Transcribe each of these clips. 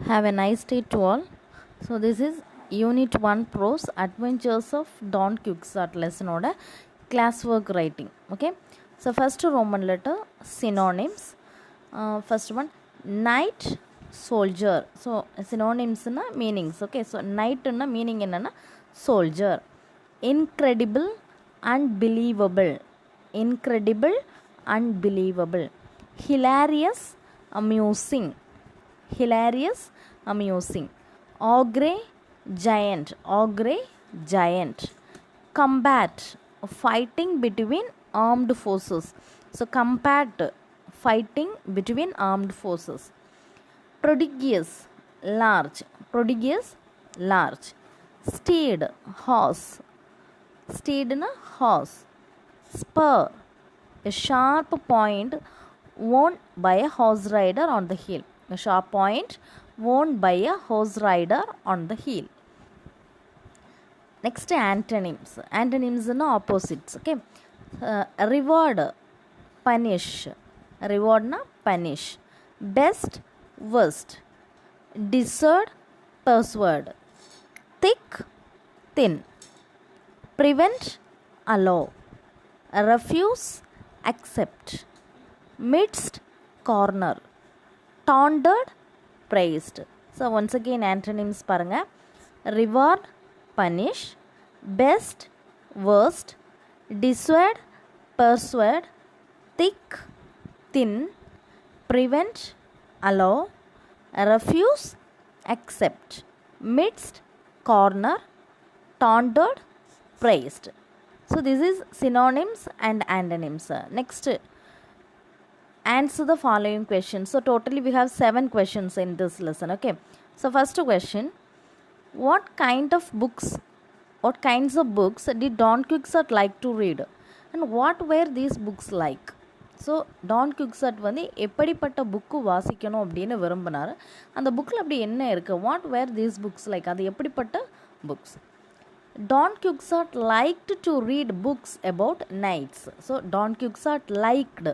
Have a nice day to all. So this is Unit 1 Prose Adventures of Don Quixote lesson oda classwork writing. Okay. So first Roman letter synonyms. First one knight, soldier. So synonyms na meanings. Okay. So knight na meaning enna soldier. Incredible, unbelievable. Incredible, unbelievable. Hilarious, amusing. Hilarious, amusing. Ogre, giant. Ogre, giant. Combat, fighting between armed forces. So combat, fighting between armed forces. Prodigious, large. Prodigious, large. Steed, horse. Steed na horse. Spur, a sharp point worn by a horse rider on the heel. A sharp point worn by a horse rider on the heel. Next antonyms. Antonyms are opposites. Okay. Reward, punish. Reward na punish. Best, worst. Dissuade, persuade. Thick, thin. Prevent, allow. Refuse, accept. Midst, corner. Taunted, praised. So once again antonyms paranga. Reward, punish. Best, worst. Dissuade, persuade. Thick, thin. Prevent, allow. Refuse, accept. Midst, corner. Taunted, praised. So this is synonyms and antonyms. Next, answer the following questions. So totally we have 7 questions in this lesson. Okay. So first question, what kinds of books did Don Quixote like to read, and what were these books like? So Don Quixote வந்து எப்படிப்பட்ட book வாசிக்கணும் அப்படின்னு விரும்பினார். அந்த புக்கில் அப்படி என்ன இருக்குது, what were these books like, அது எப்படிப்பட்ட books? Don Quixote liked to read books about knights. So Don Quixote liked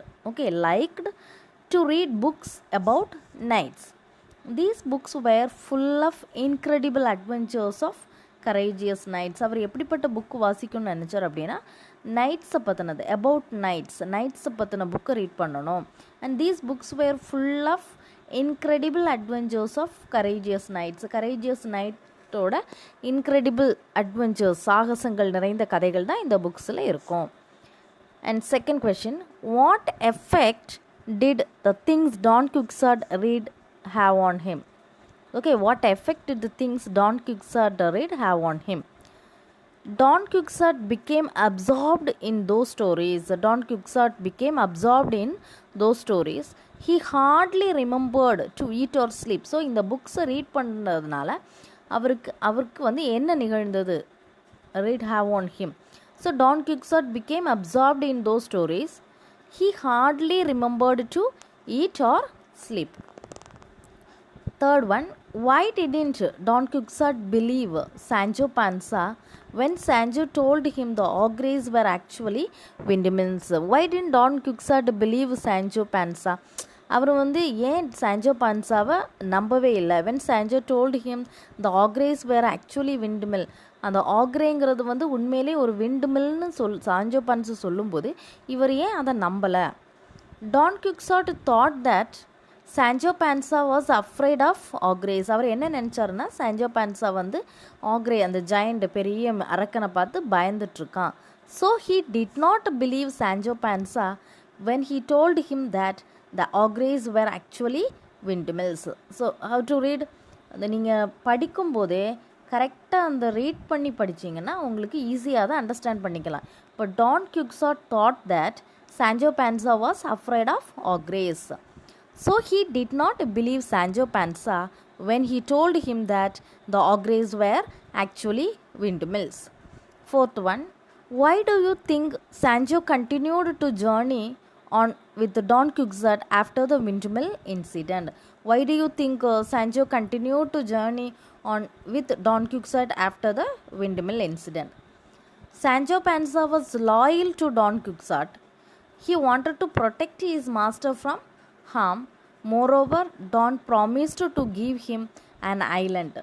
to read books about knights. These books were full of incredible adventures of courageous knights. அவர் எப்படிப்பட்ட book வாசிக்கணும்னு நினச்சார் அப்படின்னா நைட்ஸை பற்றினது, about நைட்ஸை பற்றின புக்கை read பண்ணணும். And these books were full of incredible adventures of courageous நைட்டோட incredible adventures, சாகசங்கள் நிறைந்த கதைகள் தான் இந்த புக்ஸில் இருக்கும். And second question, what effect did the things Don Quixote read have on him? Okay, what effect did the things Don Quixote read have on him? Don Quixote became absorbed in those stories. Don Quixote became absorbed in those stories. He hardly remembered to eat or sleep. So இந்த புக்ஸை read பண்ணுறதுனால அவருக்கு வந்து என்ன நிகழ்ந்தது? Read have on him. So Don Quixote became absorbed in those stories. He hardly remembered to eat or sleep. Third one, why didn't Don Quixote believe Sancho Panza when Sancho told him the ogres were actually windmills? Why didn't Don Quixote believe Sancho Panza? அவர் வந்து ஏன் Sancho பான்சாவை நம்பவே இல்லை? when Sancho told him the ogres were actually windmill, அந்த ஆக்ரேங்கிறது வந்து உண்மையிலே ஒரு விண்ட்மில்னு Sancho பான்சா சொல்லும்போது இவர் ஏன் அதை நம்பலை? Don Quixote thought that Sancho Panza was afraid of ogres. அவர் என்ன நினச்சாருன்னா சான்சோ பான்சா வந்து ஆக்ரே, அந்த ஜாயிண்ட் பெரிய அரக்கனை பார்த்து பயந்துட்டுருக்கான். So he did not believe Sancho Panza when he told him that the ogres were actually windmills. So how to read, அதை நீங்கள் படிக்கும்போதே கரெக்டாக அந்த ரீட் பண்ணி படிச்சிங்கன்னா உங்களுக்கு ஈஸியாக தான் அண்டர்ஸ்டாண்ட் பண்ணிக்கலாம். இப்போ Don Quixote thought that Sancho Panza was afraid of ogres. So he did not believe Sancho Panza when he told him that the ogres were actually windmills. Fourth one, why do you think Sancho continued to journey on with Don Quixote after the windmill incident? Why do you think Sancho continued to journey on with Don Quixote after the windmill incident? Sancho Panza was loyal to Don Quixote. He wanted to protect his master from harm Moreover, Don promised to give him an island.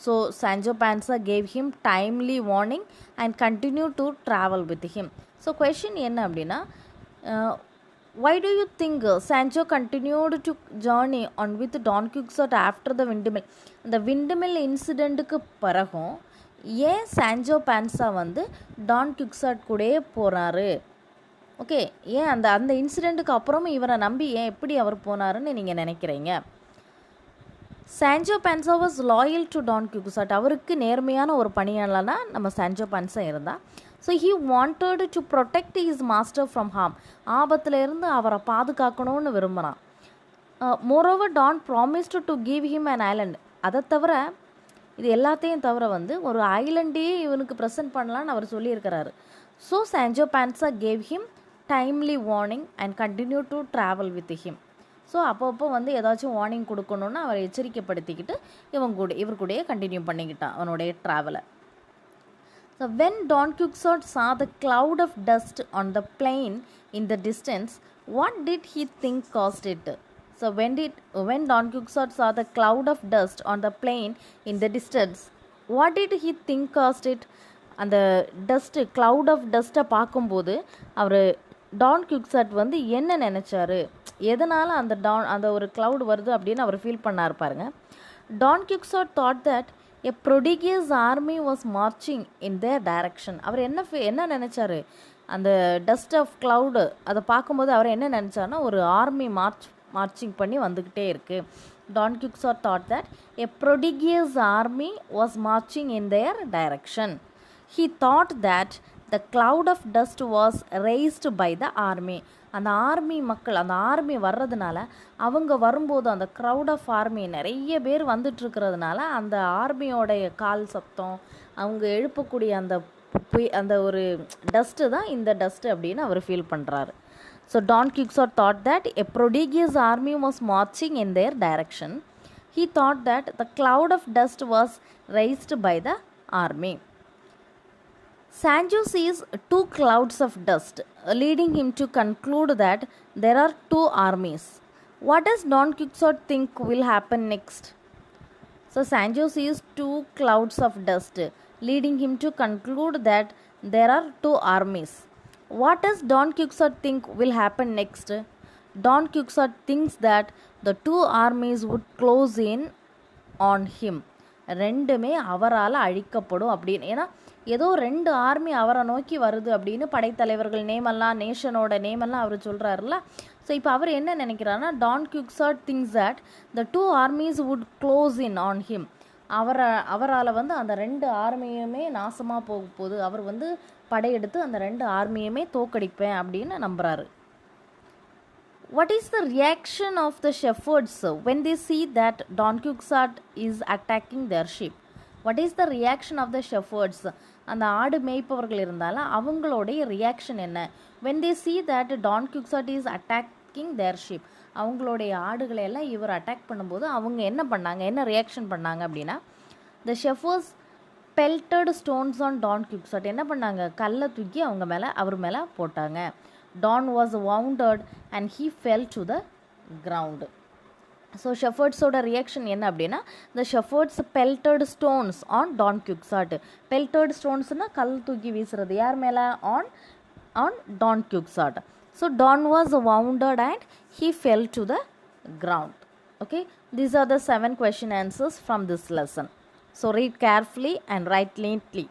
So Sancho Panza gave him timely warning and continued to travel with him. So question என்ன அப்படின்னா, why do you think Sancho continued to journey on with Don Quixote after the windmill? The windmill இன்சிடெண்ட்டுக்கு பிறகும் ஏன் சான்ஜோ பான்சா வந்து Don குயிக்ஸாட் கூடயே போகிறாரு? Okay, ஏன் அந்த இன்சிடெண்ட்டுக்கு அப்புறமும் இவரை நம்பி ஏன் எப்படி அவர் போனாருன்னு நீங்கள் நினைக்கிறீங்க? Sancho Panza was loyal to Don Quixote. அவருக்கு நேர்மையான ஒரு பணியாளனா நம்ம சான்ஜோ பான்சா இருந்தா. So he wanted to protect his master from harm. ஆபத்திலேருந்து அவரை பாதுகாக்கணும்னு விரும்புகிறான். Moreover Don promised to give him an island. அதை தவிர இது எல்லாத்தையும் தவிர வந்து ஒரு ஐலண்டையே இவனுக்கு ப்ரெசென்ட் பண்ணலான்னு அவர் சொல்லியிருக்கிறாரு. So Sancho Panza gave him timely warning and continue to travel with him. So அப்பப்போ வந்து ஏதாச்சும் வார்னிங் கொடுக்கணுன்னு அவரை எச்சரிக்கைப்படுத்திக்கிட்டு இவர் கூடயே கண்டினியூ பண்ணிக்கிட்டான் அவனுடைய ட்ராவலை. So when Don Quixote saw the cloud of dust on the plain in the distance, what did he think caused it? So when Don Quixote saw the cloud of dust on the plain in the distance, what did he think caused it? அந்த dust cloud of dust-ஐ பார்க்கும்போது அவர் Don Quixote வந்து என்ன நினச்சாரு, எதனால் அந்த ஒரு cloud வருது அப்படின்னு அவர் ஃபீல் பண்ணார் பாருங்க. Don Quixote thought that a prodigious army was marching in their direction. அவர் என்ன நினச்சாரு, அந்த டஸ்ட் ஆஃப் க்ளவுடு அதை பார்க்கும்போது அவர் என்ன நினச்சாருன்னா ஒரு ஆர்மி மார்ச்சிங் பண்ணி வந்துக்கிட்டே இருக்குது. Don Quixote thought that a prodigious army was marching in their direction. He thought that the cloud of dust was raised by the army. அந்த ஆர்மி மக்கள், அந்த ஆர்மி வர்றதுனால அவங்க வரும்போது அந்த க்ரௌட் ஆஃப் ஆர்மி நிறைய பேர் வந்துட்டுருக்கிறதுனால அந்த ஆர்மியோடைய கால் சத்தம், அவங்க எழுப்பக்கூடிய அந்த ஒரு டஸ்ட்டு தான் இந்த டஸ்ட்டு அப்படின்னு அவர் ஃபீல் பண்ணுறாரு. So Don Quixote thought that a prodigious army was marching in their direction. He thought that the cloud of dust was raised by the army. Sancho sees two clouds of dust, leading him to conclude that there are two armies. What does Don Quixote think will happen next? So Sancho sees two clouds of dust, leading him to conclude that there are two armies. What does Don Quixote think will happen next? Don Quixote thinks that the two armies would close in on him. ரெண்டுமே அவரால் அழிக்கப்படும் அப்படின்னு. ஏன்னா ஏதோ ரெண்டு army அவரை நோக்கி வருது அப்படின்னு படைத்தலைவர்கள் நேமெல்லாம், நேஷனோட நேமெல்லாம் அவர் சொல்கிறாருல. ஸோ இப்போ அவர் என்ன நினைக்கிறாருன்னா, Don Quixote thinks that the two armies would close in on him. அவரால் வந்து அந்த ரெண்டு ஆர்மியுமே நாசமாக போக போகுது, அவர் வந்து படையெடுத்து அந்த ரெண்டு ஆர்மியுமே தோக்கடிப்பேன் அப்படின்னு நம்புகிறாரு. What is the reaction of the shepherds when they see that Don Quixote is attacking their sheep? What is the reaction of the shepherds? அந்த ஆடு மேய்ப்பவர்கள் இருந்தாலும் அவங்களுடைய ரியாக்ஷன் என்ன? when they see that Don Quixote is attacking their sheep, அவங்களுடைய ஆடுகளை எல்லாம் இவர் attack பண்ணும்போது அவங்க என்ன பண்ணாங்க, என்ன ரியாக்ஷன் பண்ணாங்க அப்படின்னா, the shepherds pelted stones on Don Quixote. என்ன பண்ணாங்க, கல்லை தூக்கி அவர் மேலே போட்டாங்க. Don was wounded and he fell to the ground. So ஷெஃபர்ட்ஸோட ரியாக்ஷன் என்ன அப்படின்னா, the shepherds pelted stones on Don Quixote. pelted stonesனால் கல் தூக்கி வீசுறது, யார் மேலே, on Don Quixote. So Don was wounded and he fell to the ground. Okay, these are the 7 question answers from this lesson. So read carefully and write neatly.